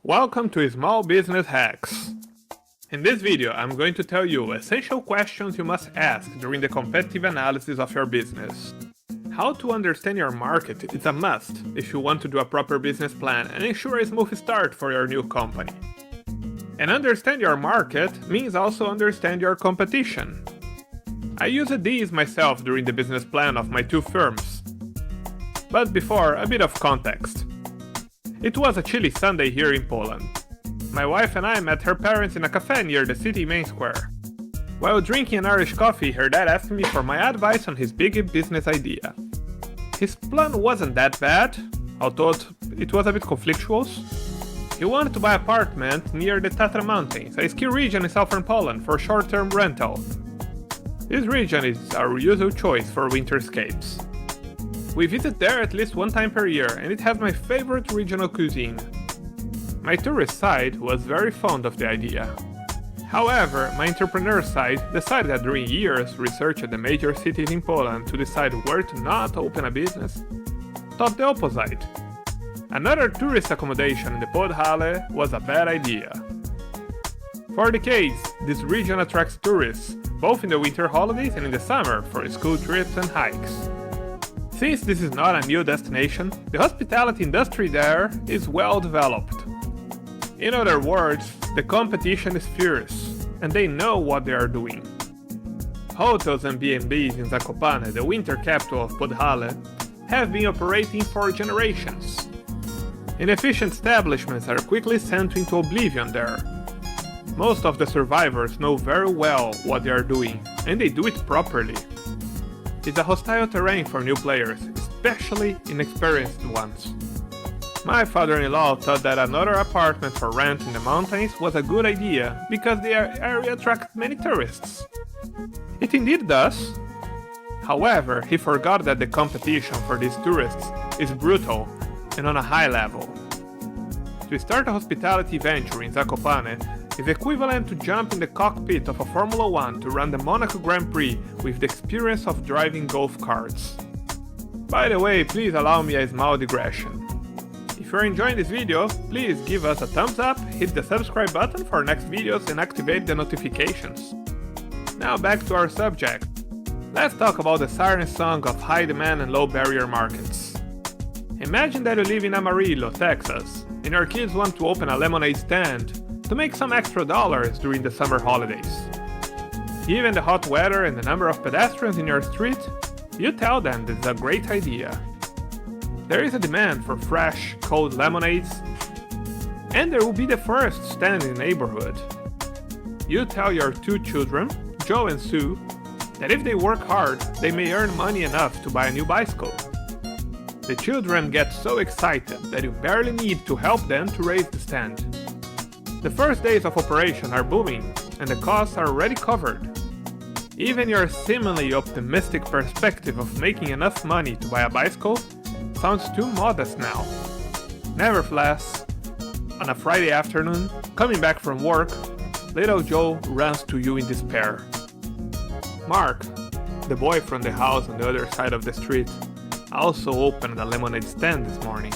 Welcome to Small Business Hacks. In this video, I'm going to tell you essential questions you must ask during the competitive analysis of your business. How to understand your market is a must if you want to do a proper business plan and ensure a smooth start for your new company. And understand your market means also understand your competition. I used these myself during the business plan of my two firms. But before, a bit of context. It was a chilly Sunday here in Poland. My wife and I met her parents in a cafe near the city main square. While drinking an Irish coffee, her dad asked me for my advice on his big business idea. His plan wasn't that bad, although it was a bit conflictual. He wanted to buy an apartment near the Tatra Mountains, a ski region in southern Poland, for short-term rental. This region is our usual choice for winterscapes. We visit there at least one time per year, and it has my favorite regional cuisine. My tourist side was very fond of the idea. However, my entrepreneur side decided that during years researched the major cities in Poland to decide where to not open a business, thought the opposite. Another tourist accommodation in the Podhale was a bad idea. For the case, this region attracts tourists, both in the winter holidays and in the summer for school trips and hikes. Since this is not a new destination, the hospitality industry there is well developed. In other words, the competition is fierce, and they know what they are doing. Hotels and B&Bs in Zakopane, the winter capital of Podhale, have been operating for generations. Inefficient establishments are quickly sent into oblivion there. Most of the survivors know very well what they are doing, and they do it properly. It's a hostile terrain for new players, especially inexperienced ones. My father-in-law thought that another apartment for rent in the mountains was a good idea because the area attracts many tourists. It indeed does. However, he forgot that the competition for these tourists is brutal and on a high level. To start a hospitality venture in Zakopane is equivalent to jump in the cockpit of a Formula 1 to run the Monaco Grand Prix with the experience of driving golf carts. By the way, please allow me a small digression. If you're enjoying this video, please give us a thumbs up, hit the subscribe button for next videos and activate the notifications. Now back to our subject. Let's talk about the Siren Song of high demand and low barrier markets. Imagine that you live in Amarillo, Texas, and your kids want to open a lemonade stand to make some extra dollars during the summer holidays. Given the hot weather and the number of pedestrians in your street, you tell them this is a great idea. There is a demand for fresh, cold lemonades, and there will be the first stand in the neighborhood. You tell your two children, Joe and Sue, that if they work hard, they may earn money enough to buy a new bicycle. The children get so excited that you barely need to help them to raise the stand. The first days of operation are booming, and the costs are already covered. Even your seemingly optimistic perspective of making enough money to buy a bicycle sounds too modest now. Nevertheless, on a Friday afternoon, coming back from work, little Joe runs to you in despair. Mark, the boy from the house on the other side of the street, also opened a lemonade stand this morning.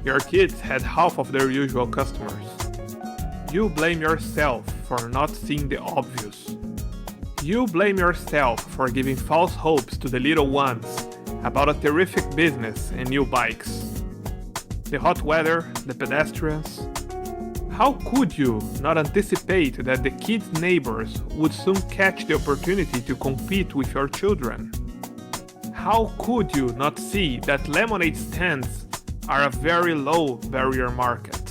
Your kids had half of their usual customers. You blame yourself for not seeing the obvious. You blame yourself for giving false hopes to the little ones about a terrific business and new bikes. The hot weather, the pedestrians. How could you not anticipate that the kids' neighbors would soon catch the opportunity to compete with your children? How could you not see that lemonade stands are a very low barrier market?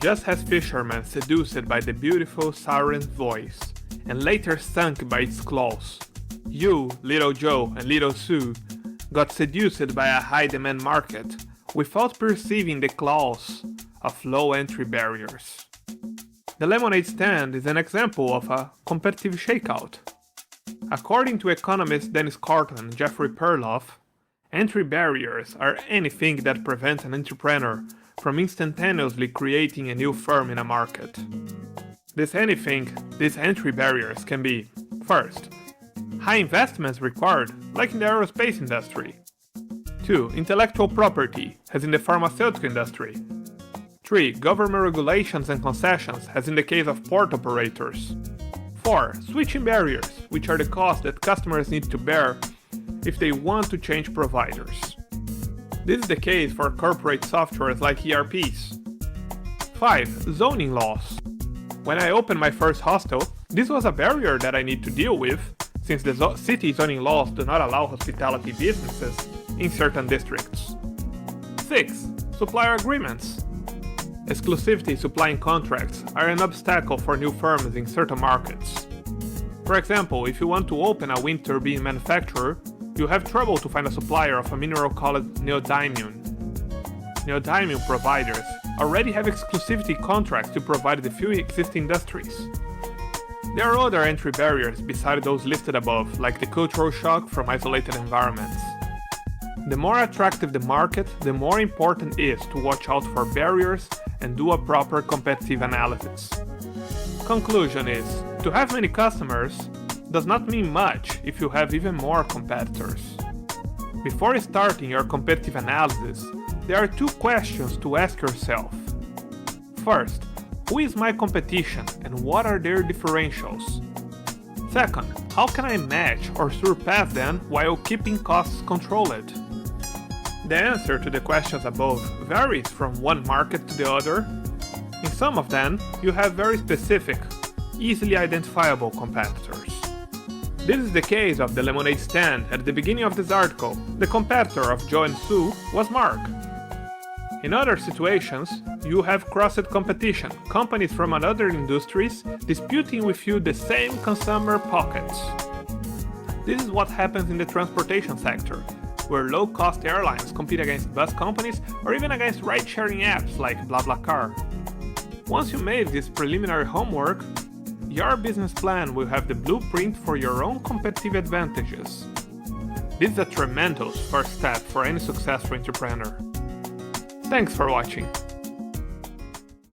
Just as fishermen seduced by the beautiful siren's voice and later sunk by its claws, you, little Joe and little Sue, got seduced by a high-demand market without perceiving the claws of low entry barriers. The lemonade stand is an example of a competitive shakeout. According to economists Dennis Carton and Jeffrey Perloff, entry barriers are anything that prevents an entrepreneur from instantaneously creating a new firm in a market. These entry barriers can be, first, high investments required, like in the aerospace industry. 2. Intellectual property, as in the pharmaceutical industry. 3. Government regulations and concessions, as in the case of port operators. 4. Switching barriers, which are the costs that customers need to bear if they want to change providers. This is the case for corporate softwares like ERPs. 5. Zoning laws. When I opened my first hostel, this was a barrier that I need to deal with, since the city zoning laws do not allow hospitality businesses in certain districts. 6. Supplier agreements. Exclusivity supplying contracts are an obstacle for new firms in certain markets. For example, if you want to open a wind turbine manufacturer, you have trouble to find a supplier of a mineral called neodymium. Neodymium providers already have exclusivity contracts to provide the few existing industries. There are other entry barriers besides those listed above, like the cultural shock from isolated environments. The more attractive the market, the more important it is to watch out for barriers and do a proper competitive analysis. Conclusion is, to have many customers does not mean much if you have even more competitors. Before starting your competitive analysis, there are 2 questions to ask yourself. First, who is my competition and what are their differentials? Second, how can I match or surpass them while keeping costs controlled? The answer to the questions above varies from one market to the other. In some of them, you have very specific, easily identifiable competitors. This is the case of the lemonade stand at the beginning of this article. The competitor of Joe and Sue was Mark. In other situations, you have crossed competition, companies from other industries disputing with you the same consumer pockets. This is what happens in the transportation sector, where low-cost airlines compete against bus companies or even against ride-sharing apps like BlaBlaCar. Once you made this preliminary homework, your business plan will have the blueprint for your own competitive advantages. This is a tremendous first step for any successful entrepreneur. Thanks for watching.